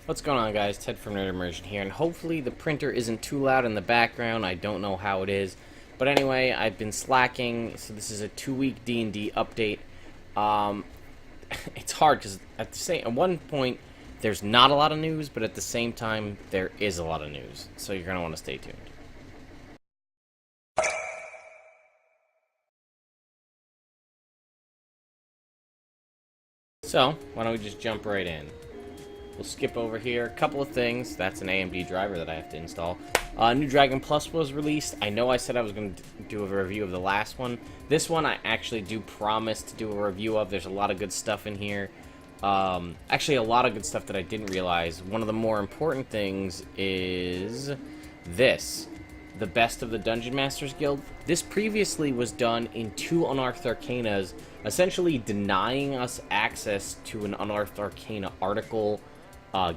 What's going on, guys? Ted from Immersion here, and hopefully the printer isn't too loud in the background. I don't know how it is, but anyway, I've been slacking, so this is a 2-week D&D update. It's hard because at one point there's not a lot of news, but at the same time there is a lot of news, so you're gonna want to stay tuned. So why don't we just jump right in? We'll skip over here. A couple of things. That's an AMD driver that I have to install. New Dragon Plus was released. I know I said I was going to do a review of the last one. This one I actually do promise to do a review of. There's a lot of good stuff in here. Actually, a lot of good stuff that I didn't realize. One of the more important things is this. The Best of the Dungeon Masters Guild. This previously was done in 2 Unearthed Arcanas, essentially denying us access to an Unearthed Arcana article,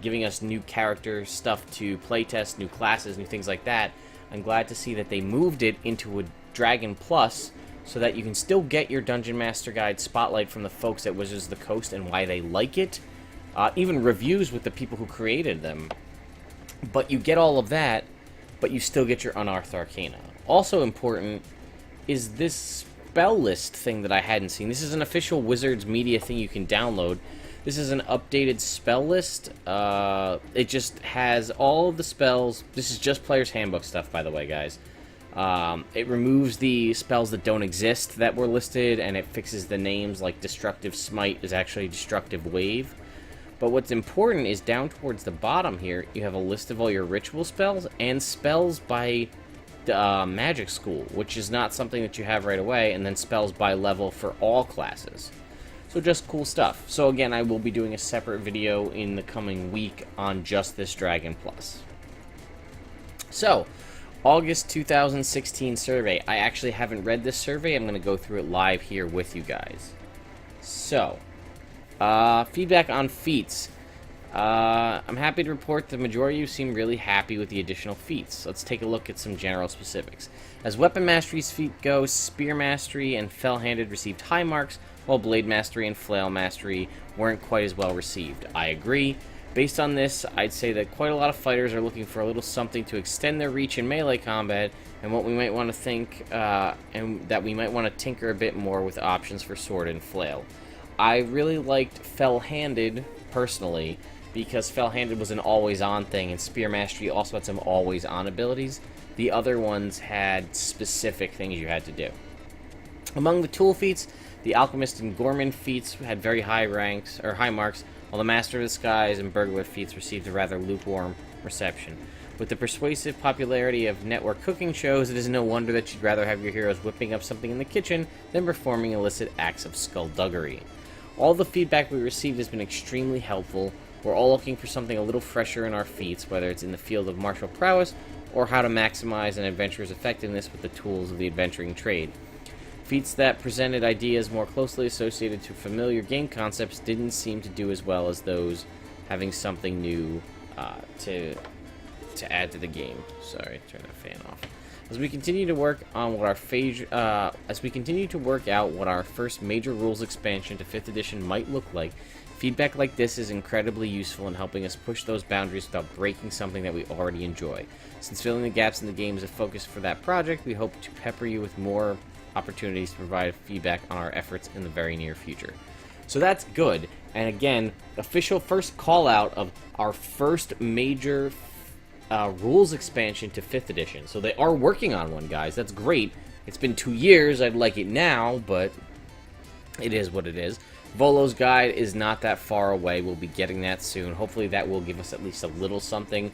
giving us new character stuff to playtest, new classes, new things like that. I'm glad to see that they moved it into a Dragon Plus so that you can still get your Dungeon Master Guide spotlight from the folks at Wizards of the Coast and why they like it. Even reviews with the people who created them. But you get all of that, but you still get your Unearthed Arcana. Also important is this spell list thing that I hadn't seen. This is an official Wizards media thing you can download. This is an updated spell list. It just has all of the spells. This is just Player's Handbook stuff, by the way, guys. It removes the spells that don't exist that were listed, and it fixes the names, like Destructive Smite is actually Destructive Wave. But what's important is down towards the bottom here, you have a list of all your ritual spells and spells by Magic School, which is not something that you have right away, and then spells by level for all classes. So just cool stuff. So again, I will be doing a separate video in the coming week on just this Dragon Plus. So, August 2016 survey. I actually haven't read this survey. I'm going to go through it live here with you guys. So, feedback on feats. I'm happy to report the majority of you seem really happy with the additional feats. Let's take a look at some general specifics. As Weapon Mastery's feat go, Spear Mastery and Fell-Handed received high marks, while Blade Mastery and Flail Mastery weren't quite as well received. I agree. Based on this, I'd say that quite a lot of fighters are looking for a little something to extend their reach in melee combat, and what we might want to think, and that we might want to tinker a bit more with options for Sword and Flail. I really liked Fell-Handed, personally, because Fell-Handed was an always-on thing, and Spear Mastery also had some always-on abilities. The other ones had specific things you had to do. Among the tool feats, the Alchemist and Gorman feats had very high ranks, or high marks, while the Master of the Skies and Burglar feats received a rather lukewarm reception. With the persuasive popularity of network cooking shows, it is no wonder that you'd rather have your heroes whipping up something in the kitchen than performing illicit acts of skullduggery. All the feedback we received has been extremely helpful. We're all looking for something a little fresher in our feats, whether it's in the field of martial prowess or how to maximize an adventurer's effectiveness with the tools of the adventuring trade. Feats that presented ideas more closely associated to familiar game concepts didn't seem to do as well as those having something new to add to the game. Sorry, turn that fan off. As we continue to work on what out what our first major rules expansion to 5th edition might look like, feedback like this is incredibly useful in helping us push those boundaries without breaking something that we already enjoy. Since filling the gaps in the game is a focus for that project, we hope to pepper you with more opportunities to provide feedback on our efforts in the very near future. So that's good. And again, official first call out of our first major rules expansion to 5th edition. So they are working on one, guys. That's great. It's been 2 years. I'd like it now, but it is what it is. Volo's guide is not that far away. We'll be getting that soon. Hopefully that will give us at least a little something.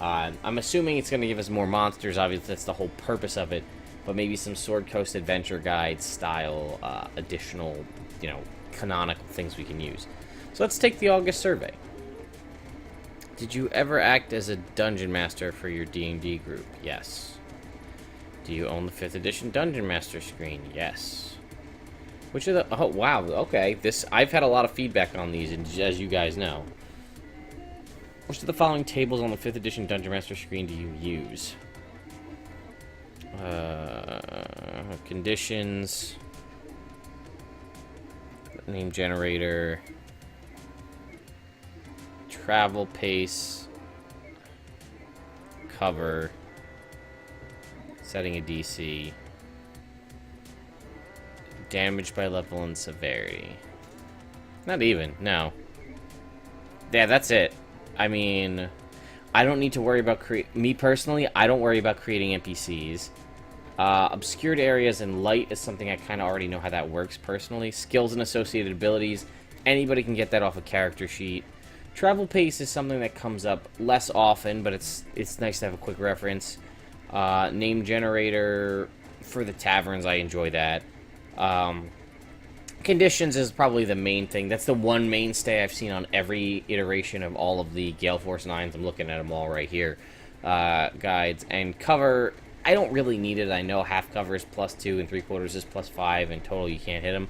I'm assuming it's going to give us more monsters. Obviously, that's the whole purpose of it. But maybe some Sword Coast Adventure Guide style additional, canonical things we can use. So let's take the August survey. Did you ever act as a Dungeon Master for your D&D group? Yes. Do you own the 5th edition Dungeon Master screen? Yes. Which are the... Oh, wow, okay. I've had a lot of feedback on these, as you guys know. Which of the following tables on the 5th edition Dungeon Master screen do you use? Conditions, name generator, travel, pace, cover, setting a DC, damage by level and severity. Not even, no. Yeah, that's it. I mean, I don't need to worry about me personally, I don't worry about creating NPCs. Obscured areas and light is something I kind of already know how that works personally. Skills and associated abilities, anybody can get that off a character sheet. Travel pace is something that comes up less often, but it's nice to have a quick reference. Name generator for the taverns, I enjoy that. Conditions is probably the main thing. That's the one mainstay I've seen on every iteration of all of the Gale Force 9s. I'm looking at them all right here. Guides. And cover, I don't really need it. I know half cover is +2 and 3/4 is +5, and total you can't hit them.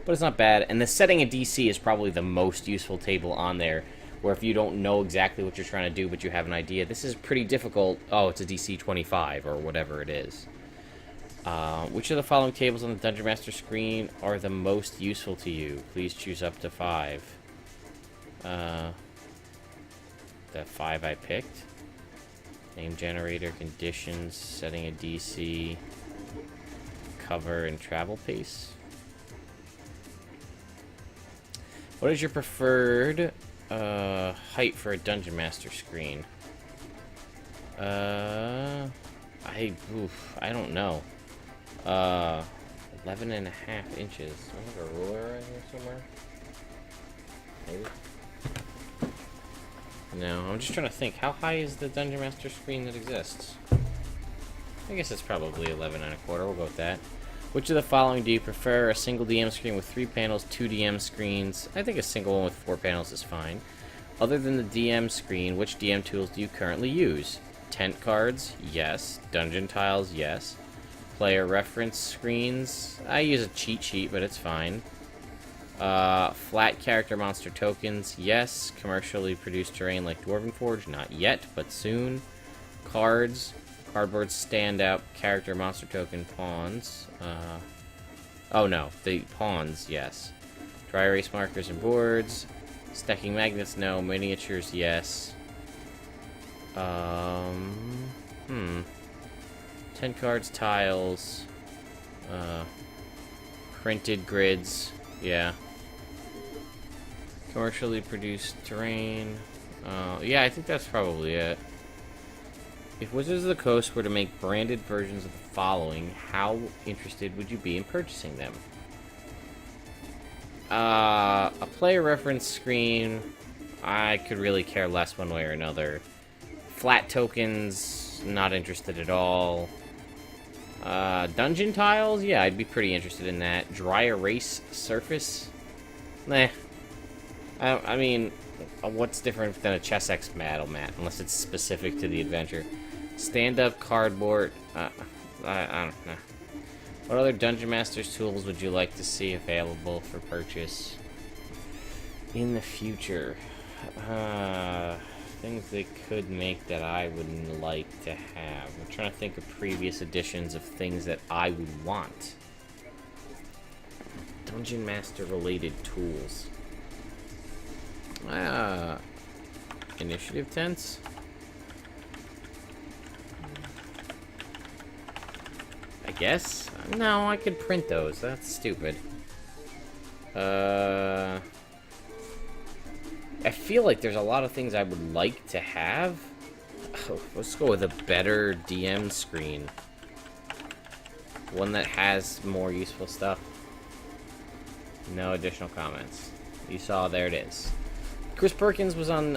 But it's not bad. And the setting a DC is probably the most useful table on there, where if you don't know exactly what you're trying to do, but you have an idea, this is pretty difficult. Oh, it's a DC 25, or whatever it is. Which of the following tables on the Dungeon Master screen are the most useful to you? Please choose up to 5. The 5 I picked. Name generator, conditions, setting a DC, cover, and travel pace. What is your preferred height for a Dungeon Master screen? I don't know. 11.5 inches. I have a ruler right here somewhere. Maybe. No, I'm just trying to think. How high is the Dungeon Master screen that exists? I guess it's probably 11.25. We'll go with that. Which of the following do you prefer? A single DM screen with 3 panels, 2 DM screens? I think a single one with 4 panels is fine. Other than the DM screen, which DM tools do you currently use? Tent cards? Yes. Dungeon tiles? Yes. Player reference screens? I use a cheat sheet, but it's fine. Flat character monster tokens? Yes. Commercially produced terrain like Dwarven Forge? Not yet, but soon. Cards? Cardboard standout character monster token pawns. Oh no, the pawns, yes. Dry erase markers and boards. Stacking magnets, no. Miniatures, yes. 10 cards, tiles. Printed grids, yeah. Commercially produced terrain. Yeah, I think that's probably it. If Wizards of the Coast were to make branded versions of the following, how interested would you be in purchasing them? A player reference screen, I could really care less one way or another. Flat tokens, not interested at all. Dungeon tiles, yeah, I'd be pretty interested in that. Dry erase surface? Nah. I mean, what's different than a Chessex battle mat, unless it's specific to the adventure? Stand-up cardboard. I don't know. What other Dungeon Master's tools would you like to see available for purchase in the future? Things they could make that I would like to have. I'm trying to think of previous editions of things that I would want. Dungeon Master related tools. Initiative tents? I guess? No, I could print those. That's stupid. I feel like there's a lot of things I would like to have. Oh, let's go with a better DM screen. One that has more useful stuff. No additional comments. You saw, there it is. Chris Perkins was on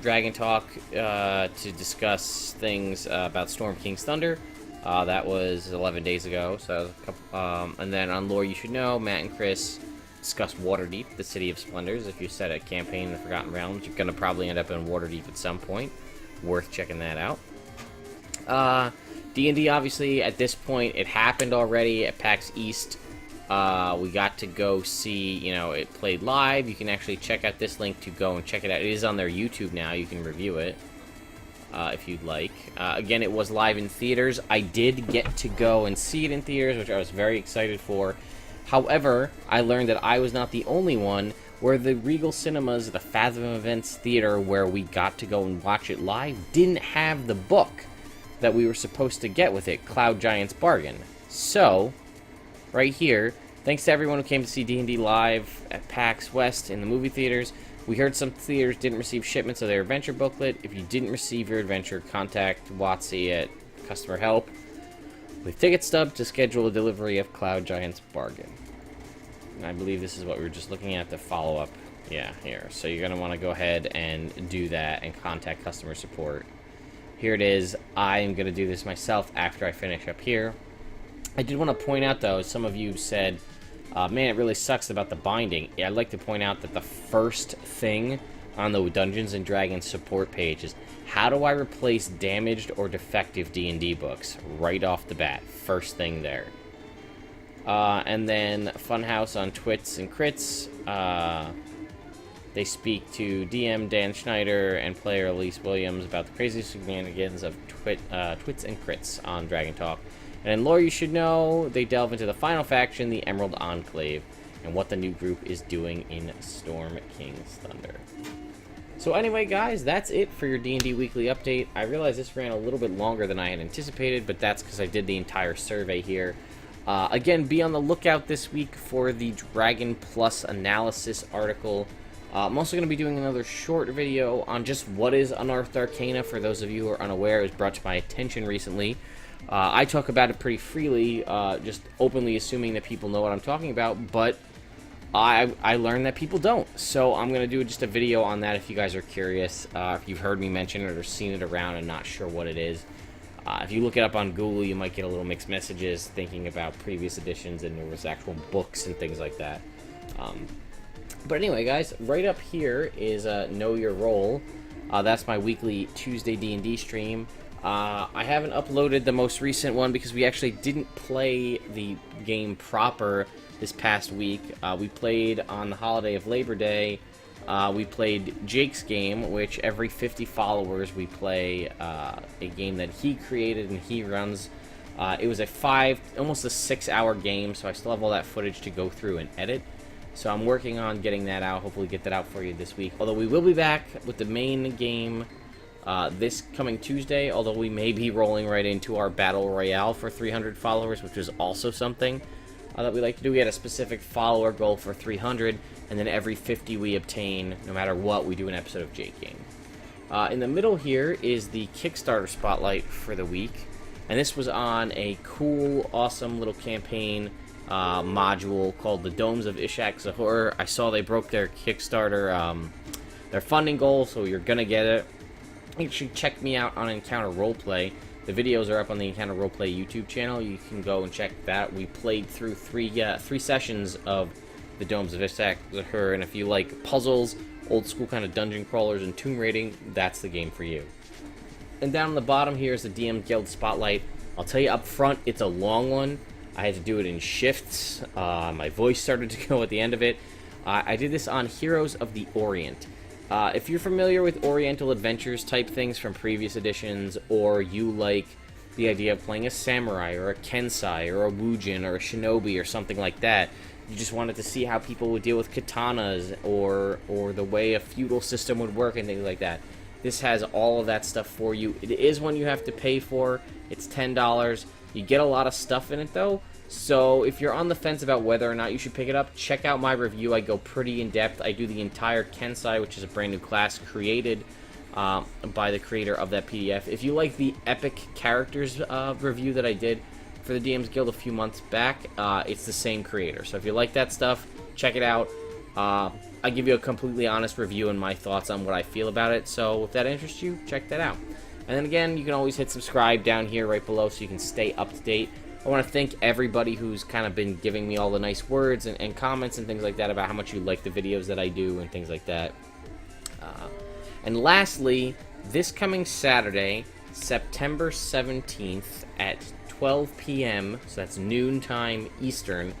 Dragon Talk to discuss things about Storm King's Thunder. That was 11 days ago, so that was a couple, and then on Lore You Should Know, Matt and Chris discussed Waterdeep, the City of Splendors. If you set a campaign in the Forgotten Realms, you're going to probably end up in Waterdeep at some point. Worth checking that out. D&D, obviously, at this point, it happened already at PAX East. We got to go see, it played live. You can actually check out this link to go and check it out. It is on their YouTube now. You can review it if you'd like. Again, it was live in theaters. I did get to go and see it in theaters, which I was very excited for. However, I learned that I was not the only one where the Regal Cinemas, the Fathom Events Theater, where we got to go and watch it live, didn't have the book that we were supposed to get with it, Cloud Giant's Bargain. So, right here, thanks to everyone who came to see D&D live at PAX West in the movie theaters. We heard some theaters didn't receive shipments of their adventure booklet. If you didn't receive your adventure, contact WotC at customer help with ticket stub to schedule a delivery of Cloud Giant's Bargain. And I believe this is what we were just looking at, the follow-up. Yeah, here. So you're going to want to go ahead and do that and contact customer support. Here it is. I am going to do this myself after I finish up here. I did want to point out, though, some of you said, man, it really sucks about the binding. Yeah, I'd like to point out that the first thing on the Dungeons & Dragons support page is, how do I replace damaged or defective D&D books? Right off the bat. First thing there. And then Funahus on Twits and Crits. They speak to DM Dan Schneider and player Elise Williams about the crazy shenanigans of Twits and Crits on Dragon Talk. And in Lore You Should Know, they delve into the final faction, the Emerald Enclave, and what the new group is doing in Storm King's Thunder. So anyway, guys, that's it for your D&D Weekly Update. I realize this ran a little bit longer than I had anticipated, but that's because I did the entire survey here. Again, be on the lookout this week for the Dragon Plus analysis article. I'm also going to be doing another short video on just what is Unearthed Arcana. For those of you who are unaware, it was brought to my attention recently. I talk about it pretty freely, just openly assuming that people know what I'm talking about, but I learned that people don't. So I'm going to do just a video on that if you guys are curious, if you've heard me mention it or seen it around and not sure what it is. If you look it up on Google, you might get a little mixed messages thinking about previous editions and there was actual books and things like that. But anyway, guys, right up here is Know Your Role. That's my weekly Tuesday D&D stream. I haven't uploaded the most recent one because we actually didn't play the game proper this past week. We played on the holiday of Labor Day. We played Jake's game, which every 50 followers we play a game that he created and he runs. It was almost a 6-hour game, so I still have all that footage to go through and edit. So I'm working on getting that out, hopefully get that out for you this week. Although we will be back with the main game this coming Tuesday, although we may be rolling right into our Battle Royale for 300 followers, which is also something that we like to do. We had a specific follower goal for 300, and then every 50 we obtain, no matter what, we do an episode of Jake Game. In the middle here is the Kickstarter spotlight for the week, and this was on a cool, awesome little campaign module called the Domes of Ishak Zahor. I saw they broke their Kickstarter, their funding goal, so you're gonna get it. You should check me out on Encounter Roleplay. The videos are up on the Encounter Roleplay YouTube channel. You can go and check that. We played through three sessions of the Domes of Ishak Zahor, and if you like puzzles, old school kind of dungeon crawlers, and tomb raiding, that's the game for you. And down on the bottom here is the DM Guild Spotlight. I'll tell you up front, it's a long one. I had to do it in shifts. My voice started to go at the end of it. I did this on Heroes of the Orient. If you're familiar with Oriental Adventures type things from previous editions, or you like the idea of playing a samurai, or a kensai, or a wujin, or a shinobi, or something like that, you just wanted to see how people would deal with katanas, or the way a feudal system would work, and things like that. This has all of that stuff for you. It is one you have to pay for. It's $10. You get a lot of stuff in it, though. So if you're on the fence about whether or not you should pick it up, check out my review. I go pretty in-depth. I do the entire Kensai, which is a brand new class created by the creator of that PDF. If you like the epic characters review that I did for the DM's Guild a few months back, it's the same creator. So if you like that stuff, check it out. I give you a completely honest review and my thoughts on what I feel about it. So if that interests you, check that out. And then again, you can always hit subscribe down here right below so you can stay up to date. I want to thank everybody who's kind of been giving me all the nice words and comments and things like that about how much you like the videos that I do and things like that. And lastly, this coming Saturday, September 17th at 12 p.m., so that's noontime Eastern,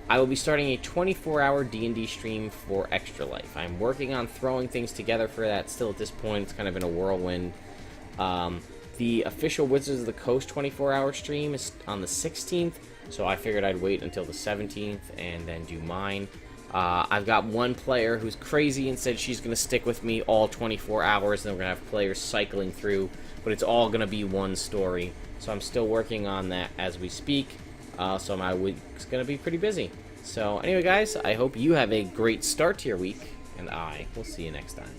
I will be starting a 24-hour D&D stream for Extra Life. I'm working on throwing things together for that still at this point. It's kind of in a whirlwind. The official Wizards of the Coast 24-hour stream is on the 16th, so I figured I'd wait until the 17th and then do mine. I've got one player who's crazy and said she's going to stick with me all 24 hours, and then we're going to have players cycling through, but it's all going to be one story. So I'm still working on that as we speak, so my week's going to be pretty busy. So anyway, guys, I hope you have a great start to your week, and I will see you next time.